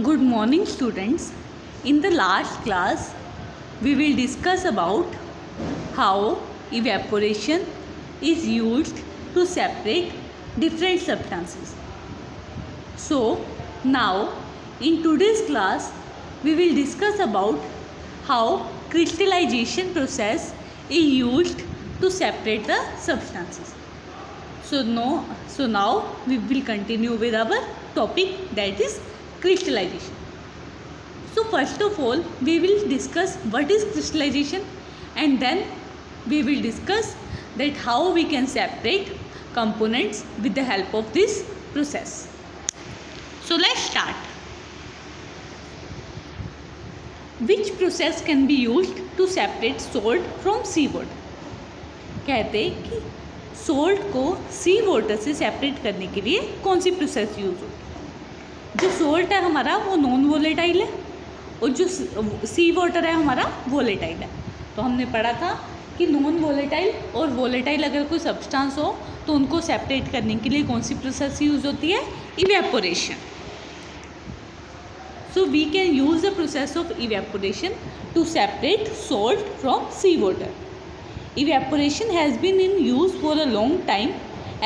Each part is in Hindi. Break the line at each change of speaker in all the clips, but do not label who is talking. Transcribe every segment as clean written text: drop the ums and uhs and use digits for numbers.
Good morning, students. In the last class, we will discuss about how evaporation is used to separate different substances. So, now in today's class, we will discuss about how crystallization process is used to separate the substances. So now we will continue with our topic, that is crystallization. So first of all, we will discuss what is crystallization, and then we will discuss that how we can separate components with the help of this process. So let's start. Which process can be used to separate salt from seawater? कहते हैं कि सोल्ट को सी वाटर से सेपरेट करने के लिए कौन सी प्रोसेस यूज़ होती है? जो सोल्ट है हमारा वो नॉन वोलेटाइल है और जो सी वाटर है हमारा वोलेटाइल है. तो हमने पढ़ा था कि नॉन वोलेटाइल और वोलेटाइल अगर कोई सब्सटेंस हो तो उनको सेपरेट करने के लिए कौन सी प्रोसेस यूज़ होती है? Evaporation. So we can use the process of evaporation to separate salt from sea water. Evaporation has been in use for a long time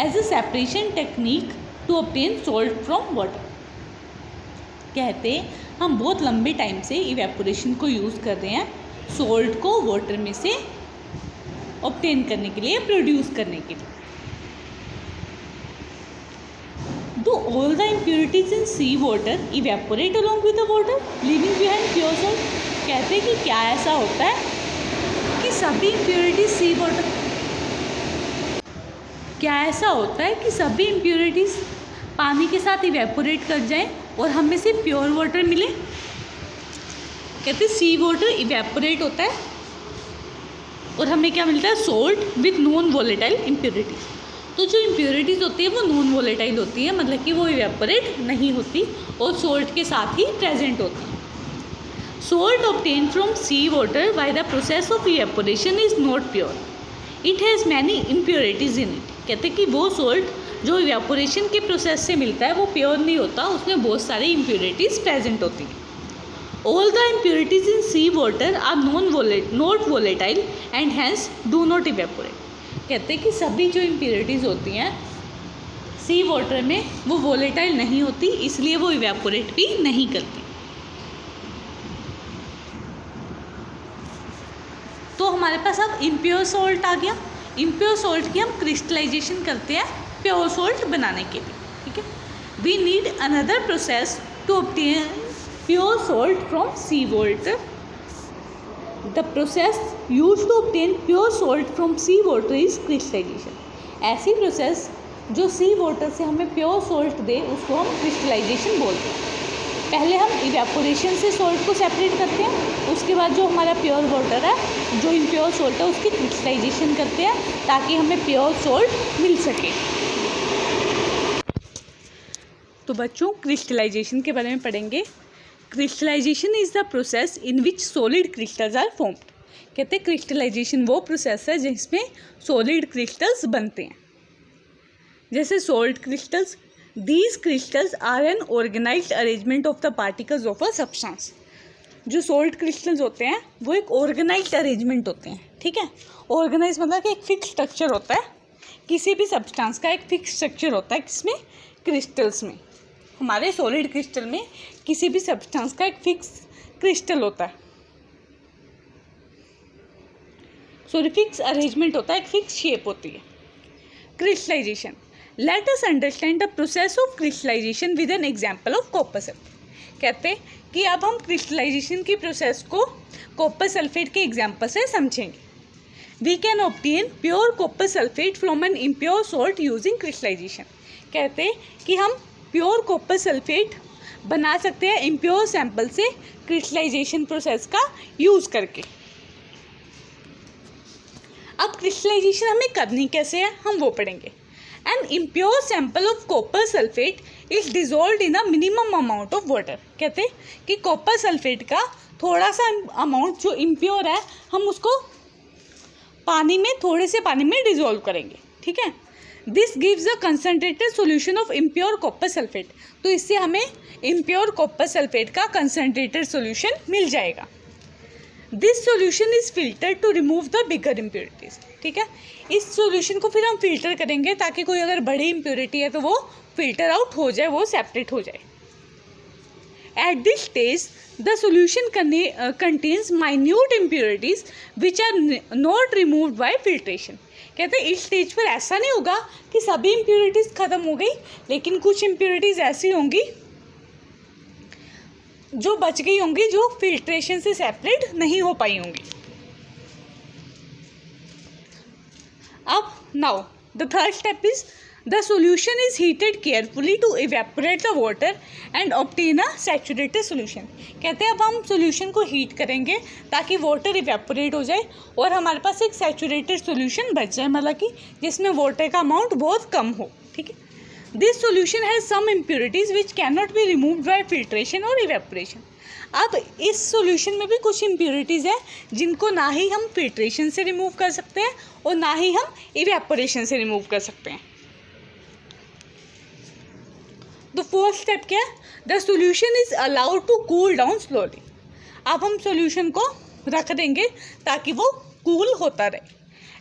as a separation technique to obtain salt from water. कहते हम बहुत लंबे टाइम से इवेपोरेशन को यूज़ कर रहे हैं सॉल्ट को वाटर में से ऑब्टेन करने के लिए, प्रोड्यूस करने के लिए. Do all the impurities in sea water evaporate along with the water, leaving behind pure salt? कहते हैं कि क्या ऐसा होता है कि सभी इम्प्योरिटीज सी वाटर, क्या ऐसा होता है कि सभी इम्प्योरिटीज पानी के साथ इवेपोरेट कर जाएं और हमें सिर्फ प्योर वाटर मिले? कहते हैं सी वाटर इवेपोरेट होता है और हमें क्या मिलता है? Salt with non volatile impurities. तो जो इम्प्योरिटीज़ होती है वो नॉन वोलेटाइल होती है, मतलब कि वो इवेपोरेट नहीं होती और सॉल्ट के साथ ही प्रेजेंट होती है. Salt obtained from sea water by the process of evaporation is not pure. It has many impurities in it. कहते हैं कि वो सॉल्ट जो इवेपोरेशन के प्रोसेस से मिलता है वो प्योर नहीं होता, उसमें बहुत सारी इम्प्योरिटीज़ प्रेजेंट होती हैं. All the impurities in sea water are not volatile and hence do not evaporate. कहते हैं कि सभी जो इम्प्योरिटीज़ होती हैं सी वाटर में वो वोलेटाइल नहीं होती, इसलिए वो इवेपोरेट भी नहीं करती. तो हमारे पास अब इम्प्योर सॉल्ट आ गया. इम्प्योर सॉल्ट की हम क्रिस्टलाइजेशन करते हैं प्योर सॉल्ट बनाने के लिए. ठीक है. We need another process to obtain pure salt from sea water. The process used to obtain pure salt from sea water is crystallisation. ऐसी प्रोसेस जो सी वाटर से हमें प्योर सॉल्ट दे उसको हम क्रिस्टलाइजेशन बोलते हैं. पहले हम इवेपोरेशन से सॉल्ट को सेपरेट करते हैं, उसके बाद जो हमारा प्योर वाटर है, जो इम्प्योर सॉल्ट है, उसकी क्रिस्टलाइजेशन करते हैं ताकि हमें प्योर सॉल्ट मिल सके. तो बच्चों क्रिस्टलाइजेशन के बारे में पढ़ेंगे. Crystallisation is the process in which solid crystals are formed. कहते हैं क्रिस्टलाइजेशन वो प्रोसेस है जिसमें सॉलिड क्रिस्टल्स बनते हैं. जैसे salt crystals. These crystals are an organized arrangement of the particles of a substance. जो सॉल्ट क्रिस्टल्स होते हैं वो एक ऑर्गेनाइज्ड अरेंजमेंट होते हैं. ठीक है. ऑर्गेनाइज मतलब कि एक फिक्स स्ट्रक्चर होता है. किसी भी सब्सटेंस का एक फिक्स स्ट्रक्चर होता है. किसमें? क्रिस्टल्स में. हमारे सॉलिड क्रिस्टल में किसी भी सब्सटेंस का एक फिक्स क्रिस्टल होता है, सॉरी फिक्स अरेंजमेंट होता है, एक फिक्स शेप होती है. Crystallisation. Let us understand the process of crystallization with an example of copper sulfate. कहते हैं कि अब हम क्रिस्टलाइजेशन की प्रोसेस को कॉपर सल्फेट के एग्जाम्पल से समझेंगे. We can obtain pure copper sulfate from an impure salt using crystallization. कहते हैं कि हम प्योर कॉपर सल्फेट बना सकते हैं इम्प्योर सैंपल से क्रिस्टलाइजेशन प्रोसेस का यूज़ करके. अब क्रिस्टलाइजेशन हमें करनी कैसे है हम वो पढ़ेंगे. An impure sample of copper sulfate is dissolved in a minimum amount of water. कहते हैं कि कॉपर सल्फेट का थोड़ा सा अमाउंट जो इम्प्योर है हम उसको पानी में, थोड़े से पानी में डिज़ोल्व करेंगे. ठीक है. This gives a concentrated solution of impure copper sulphate. तो इससे हमें इम्प्योर कॉपर सल्फेट का कंसनट्रेटेड सोल्यूशन मिल जाएगा। This solution is filter to remove the bigger impurities. ठीक है, इस सोल्यूशन को फिर हम फिल्टर करेंगे ताकि कोई अगर बड़ी इम्प्योरिटी है तो वो फिल्टर आउट हो जाए, वो सेपरेट हो जाए। At this stage the solution contains minute impurities which are not removed by filtration. कहते हैं इस स्टेज पर ऐसा नहीं होगा कि सभी इम्प्योरिटीज खत्म हो गई, लेकिन कुछ इम्प्योरिटीज ऐसी होंगी जो बच गई होंगी, जो फिल्ट्रेशन से सेपरेट नहीं हो पाई होंगी। अब now the third step is the solution is heated carefully to evaporate the water and obtain a saturated solution. कहते हैं अब हम सोल्यूशन को हीट करेंगे ताकि वाटर इवेपोरेट हो जाए और हमारे पास एक सैचुरेटेड सोल्यूशन बच जाए, मतलब कि जिसमें वाटर का अमाउंट बहुत कम हो। ठीक है, this solution has some impurities which can not be removed by filtration और इवेपोरेशन। अब इस सॉल्यूशन में भी कुछ इम्प्योरिटीज़ हैं जिनको ना ही हम फिल्ट्रेशन से रिमूव कर सकते हैं और ना ही हम इवेपोरेशन से रिमूव कर सकते हैं। तो फोर्थ स्टेप क्या है? The solution is allowed to cool down slowly. अब हम सॉल्यूशन को रख देंगे ताकि वो कूल होता रहे।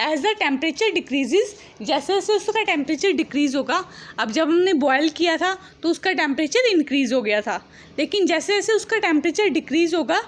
एज द टेम्परेचर डिक्रीजेज, जैसे जैसे उसका टेम्परेचर डिक्रीज़ होगा, अब जब हमने बॉयल किया था तो उसका टेम्परेचर इंक्रीज़ हो गया था, लेकिन जैसे जैसे उसका टेम्परेचर डिक्रीज़ होगा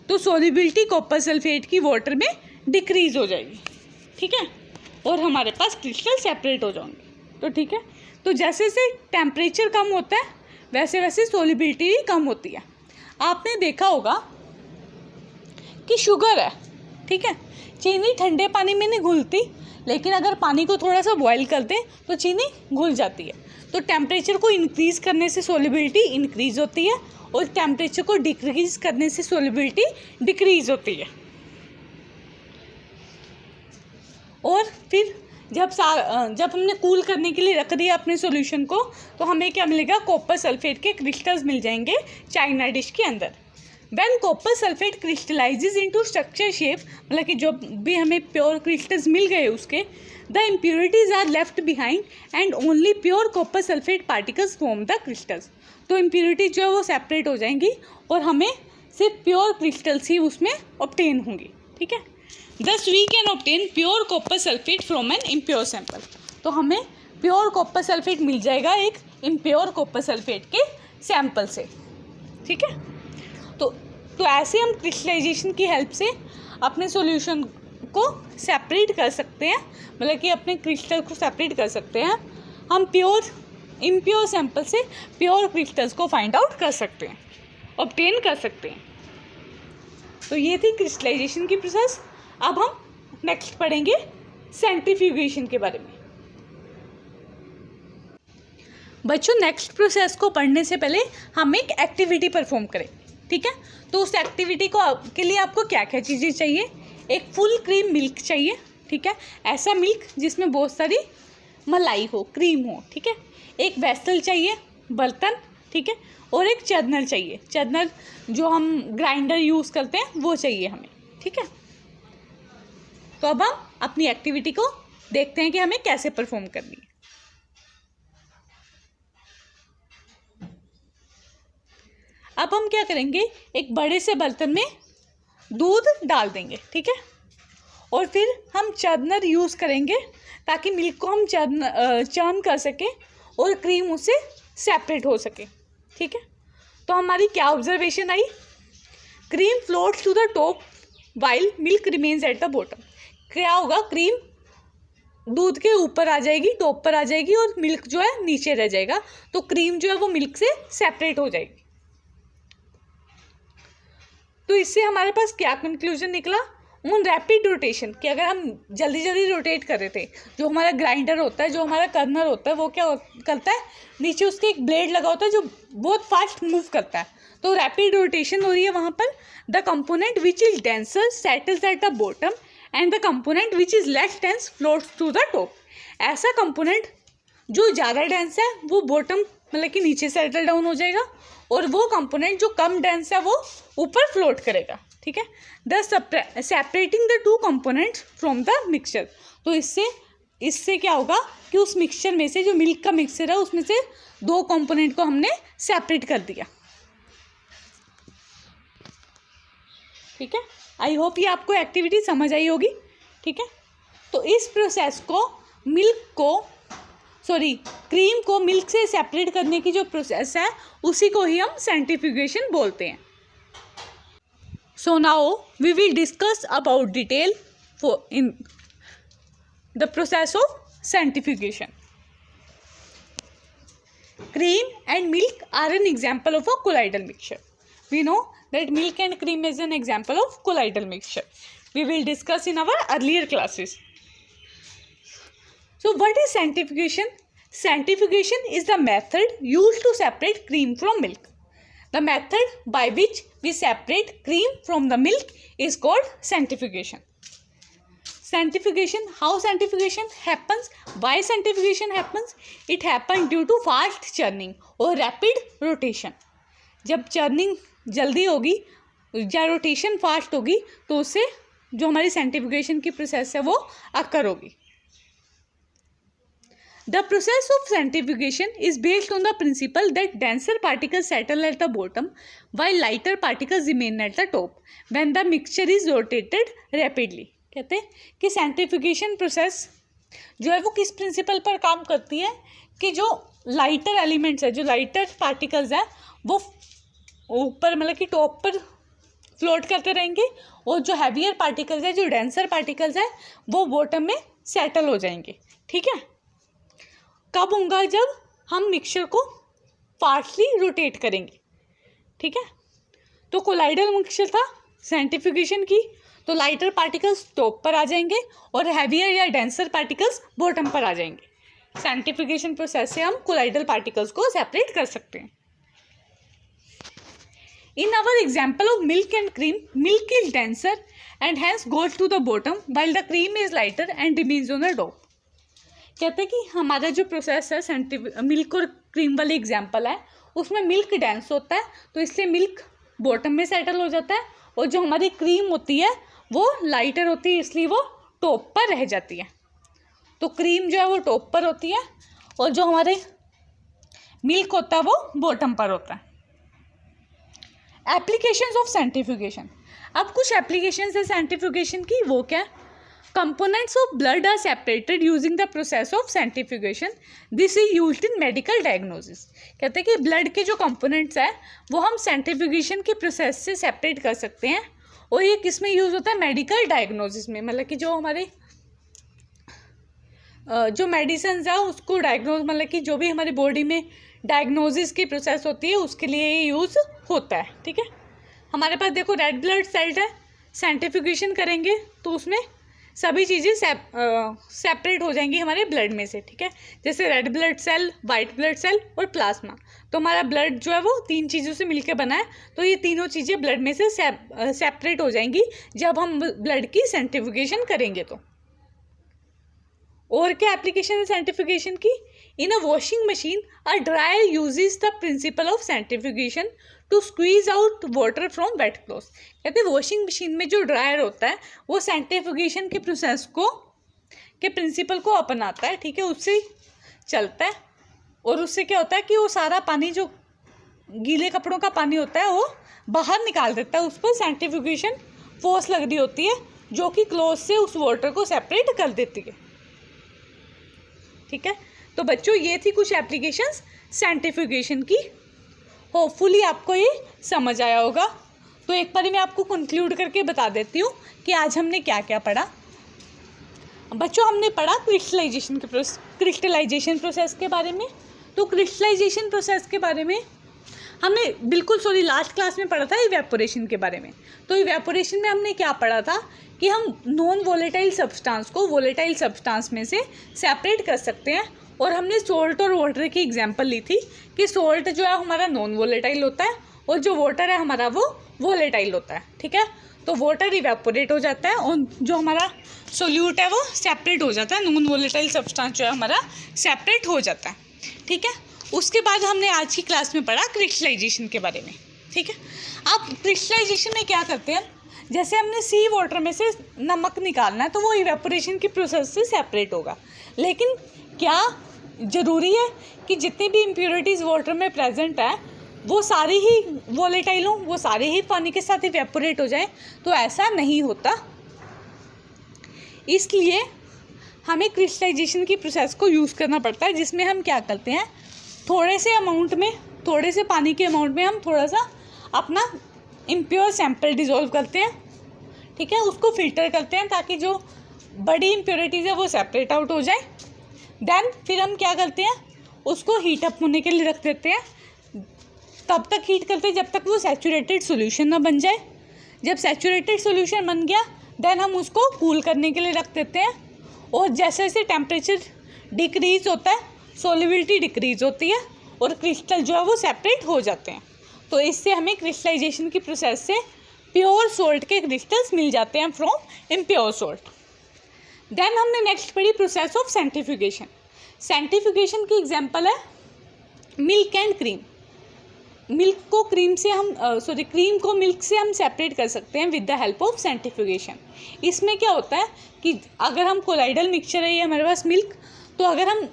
तो सॉल्युबिलिटी कॉपर सल्फेट की वाटर में डिक्रीज़ हो जाएगी। ठीक है, और हमारे पास क्रिस्टल सेपरेट हो जाएंगे। तो ठीक है, तो जैसे जैसे टेम्परेचर कम होता है वैसे वैसे सॉल्युबिलिटी भी कम होती है। आपने देखा होगा कि शुगर है, ठीक है, चीनी ठंडे पानी में नहीं घुलती, लेकिन अगर पानी को थोड़ा सा बॉयल कर दें तो चीनी घुल जाती है। तो टेम्परेचर को इंक्रीज़ करने से सॉल्युबिलिटी इंक्रीज़ होती है और टेम्परेचर को डिक्रीज़ करने से सॉल्युबिलिटी डिक्रीज़ होती है। और फिर जब हमने कूल करने के लिए रख दिया अपने सॉल्यूशन को, तो हमें क्या मिलेगा? कॉपर सल्फेट के क्रिस्टल्स मिल जाएंगे चाइना डिश के अंदर। When copper sulfate crystallizes into structure shape, मतलब कि जो भी हमें प्योर क्रिस्टल्स मिल गए उसके, the impurities are left behind and only pure copper sulfate particles form the crystals। तो impurity जो है वो सेपरेट हो जाएंगी और हमें सिर्फ प्योर क्रिस्टल्स ही उसमें ऑब्टेन होंगी। ठीक है, thus we can obtain pure copper sulfate from an impure sample। तो हमें प्योर कॉपर सल्फेट मिल जाएगा एक इम्प्योर कॉपर सल्फेट के सैंपल से। ठीक है, तो ऐसे हम क्रिस्टलाइजेशन की हेल्प से अपने सॉल्यूशन को सेपरेट कर सकते हैं, मतलब कि अपने क्रिस्टल को सेपरेट कर सकते हैं। हम इम्प्योर सैंपल से प्योर क्रिस्टल्स को फाइंड आउट कर सकते हैं, ऑब्टेन कर सकते हैं। तो ये थी क्रिस्टलाइजेशन की प्रोसेस। अब हम नेक्स्ट पढ़ेंगे सेंट्रीफ्यूगेशन के बारे में। बच्चों, नेक्स्ट प्रोसेस को पढ़ने से पहले हम एक एक्टिविटी परफॉर्म करें। ठीक है, तो उस एक्टिविटी के लिए आपको क्या क्या चीज़ें चाहिए? एक फुल क्रीम मिल्क चाहिए। ठीक है, ऐसा मिल्क जिसमें बहुत सारी मलाई हो, क्रीम हो। ठीक है, एक वेसल चाहिए, बर्तन। ठीक है, और एक चर्नल चाहिए। चर्नल जो हम ग्राइंडर यूज़ करते हैं वो चाहिए हमें। ठीक है, तो अब हम अपनी एक्टिविटी को देखते हैं कि हमें कैसे परफॉर्म करनी है। अब हम क्या करेंगे? एक बड़े से बर्तन में दूध डाल देंगे। ठीक है, और फिर हम चर्नर यूज़ करेंगे ताकि मिल्क को हम चर्न कर सकें और क्रीम उससे सेपरेट हो सके। ठीक है, तो हमारी क्या ऑब्जर्वेशन आई? Cream floats to the top while milk remains at the bottom. क्या होगा? क्रीम दूध के ऊपर आ जाएगी, टॉप पर आ जाएगी, और मिल्क जो है नीचे रह जाएगा। तो क्रीम जो है वो मिल्क से सेपरेट हो जाएगी। तो इससे हमारे पास क्या कंक्लूजन निकला? ऑन रैपिड रोटेशन, कि अगर हम जल्दी जल्दी रोटेट कर रहे थे, जो हमारा ग्राइंडर होता है, जो हमारा कर्नर होता है, वो क्या करता है? नीचे उसके एक ब्लेड लगा होता है जो बहुत फास्ट मूव करता है। तो रैपिड रोटेशन हो रही है वहाँ पर। The component which is denser settles at the bottom and the component which is less dense floats to the top. ऐसा कंपोनेंट जो ज़्यादा डेंस है वो बॉटम, मतलब कि नीचे सेटल डाउन हो जाएगा, और वो कंपोनेंट जो कम डेंस है वो ऊपर फ्लोट करेगा। ठीक है, the separating the two components from the mixture. तो इससे इससे क्या होगा कि उस मिक्सचर में से, जो मिल्क का मिक्सचर है, उसमें से 2 कंपोनेंट को हमने सेपरेट कर दिया। ठीक है, आई होप ये आपको एक्टिविटी समझ आई होगी। ठीक है, तो इस प्रोसेस को क्रीम को मिल्क से सेपरेट करने की जो प्रोसेस है उसी को ही हम सेंट्रीफ्यूगेशन बोलते हैं। So now we will discuss about detail in the process of centrifugation. Cream and milk are an example of a colloidal mixture. We know that milk and cream is an example of colloidal mixture. We will discuss in our earlier classes. So what is centrifugation? Centrifugation is the method used to separate cream from milk. The method by which we separate cream from the milk is called centrifugation. Centrifugation, how centrifugation happens? Why centrifugation happens? It happens due to fast churning or rapid rotation. जब churning जल्दी होगी या रोटेशन फास्ट होगी तो उससे जो हमारी सेंट्रीफ्यूगेशन की प्रोसेस है वो अकर होगी। The process of centrifugation is based on the principle that denser particles settle at the bottom while lighter particles remain at the top when the mixture is rotated rapidly. कहते हैं कि सेंट्रीफ्यूगेशन प्रोसेस जो है वो किस प्रिंसिपल पर काम करती है कि जो लाइटर एलिमेंट्स है, जो लाइटर पार्टिकल्स है, वो ऊपर मतलब कि टॉप पर फ्लोट करते रहेंगे और जो हैवियर पार्टिकल्स है, जो डेंसर पार्टिकल्स है, वो बॉटम में सेटल हो जाएंगे। ठीक है, कब होगा? जब हम मिक्सचर को फास्टली रोटेट करेंगे। ठीक है, तो कोलाइडल मिक्सचर था सेंट्रीफ्यूगेशन की, तो लाइटर पार्टिकल्स टॉप पर आ जाएंगे और हैवियर या डेंसर पार्टिकल्स बॉटम पर आ जाएंगे। सेंट्रीफ्यूगेशन प्रोसेस से हम कोलाइडल पार्टिकल्स को सेपरेट कर सकते हैं। In our example of milk and cream, milk is denser and hence goes to the bottom while the cream is lighter and remains on the top. कहते हैं कि हमारा जो प्रोसेस है मिल्क और क्रीम वाली एग्जाम्पल है, उसमें मिल्क डेंस होता है तो इसलिए मिल्क बॉटम में सेटल हो जाता है, और जो हमारी क्रीम होती है वो लाइटर होती है इसलिए वो टॉप पर रह जाती है। तो क्रीम जो है वो टॉप पर होती है और जो हमारे मिल्क होता है वो बॉटम पर होता है। एप्लीकेशंस ऑफ सेंट्रीफ्यूगेशन, अब कुछ एप्लीकेशंस है सेंट्रीफ्यूगेशन की, वो क्या? Components of blood are separated using the process of centrifugation, this is used in medical diagnosis. कहते हैं कि ब्लड के जो कंपोनेंट्स हैं वो हम सेंट्रीफ्यूगेशन की प्रोसेस से सेपरेट कर सकते हैं, और ये किस में यूज़ होता है? मेडिकल डायग्नोसिस में, मतलब कि जो हमारे जो मेडिसिन है उसको डायग्नोज, मतलब कि जो भी हमारी बॉडी में डायग्नोसिस की प्रोसेस होती है उसके लिए ये यूज़ होता है। ठीक है, हमारे पास देखो रेड ब्लड सेल है, सेंट्रीफ्यूगेशन करेंगे तो उसमें सभी चीज़ें सेपरेट हो जाएंगी हमारे ब्लड में से। ठीक है, जैसे red blood cell, white blood cell और प्लाज्मा। तो हमारा ब्लड जो है वो 3 चीज़ों से मिलकर बना है, तो ये तीनों चीज़ें ब्लड में से सेपरेट हो जाएंगी जब हम ब्लड की सेंट्रीफ्यूगेशन करेंगे। तो और क्या एप्लीकेशन है सेंट्रीफ्यूगेशन की? In a washing machine a dryer uses the principle of centrifugation to squeeze out water from wet cloth. कहते हैं वॉशिंग मशीन में जो ड्रायर होता है वो सेंट्रीफ्यूगेशन के प्रोसेस को के प्रिंसिपल को अपनाता है। ठीक है, उससे चलता है और उससे क्या होता है कि वो सारा पानी, जो गीले कपड़ों का पानी होता है, वो बाहर निकाल देता है। उस पर सेंट्रीफ्यूगेशन फोर्स लग रही होती है जो कि क्लॉथ से उस वाटर को सेपरेट कर देती है। ठीक है, तो बच्चों ये थी कुछ एप्लीकेशंस सेंट्रीफ्यूगेशन की। होपफुली आपको ये समझ आया होगा। तो एक बार मैं आपको कंक्लूड करके बता देती हूँ कि आज हमने क्या क्या पढ़ा। बच्चों हमने पढ़ा क्रिस्टलाइजेशन प्रोसेस के बारे में। तो क्रिस्टलाइजेशन प्रोसेस के बारे में हमने लास्ट क्लास में पढ़ा था इवेपोरेशन के बारे में। तो इवेपोरेशन में हमने क्या पढ़ा था कि हम नॉन वोलेटाइल सब्सटेंस को वोलेटाइल सब्सटेंस में से सेपरेट कर सकते हैं, और हमने सोल्ट और वाटर की एग्जांपल ली थी कि सोल्ट जो है हमारा नॉन वोलेटाइल होता है और जो वाटर है हमारा वो वोलेटाइल होता है। ठीक है, तो वाटर इवेपोरेट हो जाता है और जो हमारा सोल्यूट है वो सेपरेट हो जाता है, नॉन वोलेटाइल सब्सटेंस जो है हमारा सेपरेट हो जाता है। ठीक है, उसके बाद हमने आज की क्लास में पढ़ा क्रिस्टलाइजेशन के बारे में। ठीक है, अब क्रिस्टलाइजेशन में क्या करते हैं, जैसे हमने सी वाटर में से नमक निकालना है तो वो इवेपोरेशन की प्रोसेस से सेपरेट होगा, लेकिन क्या ज़रूरी है कि जितनी भी इम्प्योरिटीज़ वाटर में प्रेजेंट है वो सारी ही वोलेटाइल हों, वो सारे ही पानी के साथ इवेपोरेट हो जाएं? तो ऐसा नहीं होता। इसलिए हमें क्रिस्टलाइजेशन की प्रोसेस को यूज़ करना पड़ता है, जिसमें हम क्या करते हैं, थोड़े से पानी के अमाउंट में हम थोड़ा सा अपना इम्प्योर सैंपल डिज़ोल्व करते हैं, ठीक है, उसको फिल्टर करते हैं ताकि जो बड़ी इम्प्योरिटीज़ है वो सेपरेट आउट हो जाए। देन फिर हम क्या करते हैं, उसको हीट अप होने के लिए रख देते हैं। तब तक हीट करते हैं जब तक वो सैचुरेटेड सॉल्यूशन ना बन जाए। जब सैचुरेटेड सॉल्यूशन बन गया देन हम उसको कूल करने के लिए रख देते हैं, और जैसे जैसे टेम्परेचर डिक्रीज़ होता है सॉल्युबिलिटी डिक्रीज़ होती है और क्रिस्टल जो है वो सेपरेट हो जाते हैं। तो इससे हमें क्रिस्टलाइजेशन की प्रोसेस से प्योर सोल्ट के क्रिस्टल्स मिल जाते हैं फ्रॉम इम्प्योर सोल्ट। देन हमने नेक्स्ट पढ़ी प्रोसेस ऑफ सेंट्रीफ्यूगेशन। सेंट्रीफ्यूगेशन की एग्जांपल है मिल्क एंड क्रीम। क्रीम को मिल्क से हम सेपरेट कर सकते हैं with the help of centrifugation. इसमें क्या होता है कि अगर हम कोलाइडल मिक्सचर है ये हमारे पास मिल्क, तो अगर हम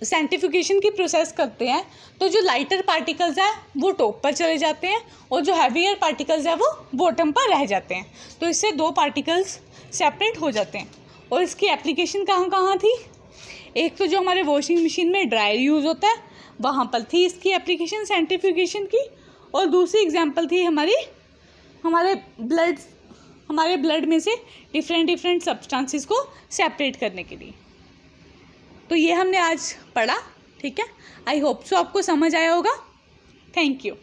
सेंट्रीफ्यूगेशन की प्रोसेस करते हैं तो जो लाइटर पार्टिकल्स हैं वो टॉप पर चले जाते हैं और जो हैवियर पार्टिकल्स हैं वो बॉटम पर रह जाते हैं। तो इससे दो पार्टिकल्स सेपरेट हो जाते हैं। और इसकी एप्लीकेशन कहाँ कहाँ थी, एक तो जो हमारे वॉशिंग मशीन में ड्रायर यूज़ होता है वहाँ पर थी इसकी एप्लीकेशन सेंट्रीफ्यूगेशन की, और दूसरी एग्जांपल थी हमारे ब्लड में से डिफरेंट सब्सटेंसेस को सेपरेट करने के लिए। तो ये हमने आज पढ़ा, ठीक है। आई होप सो आपको समझ आया होगा। Thank you.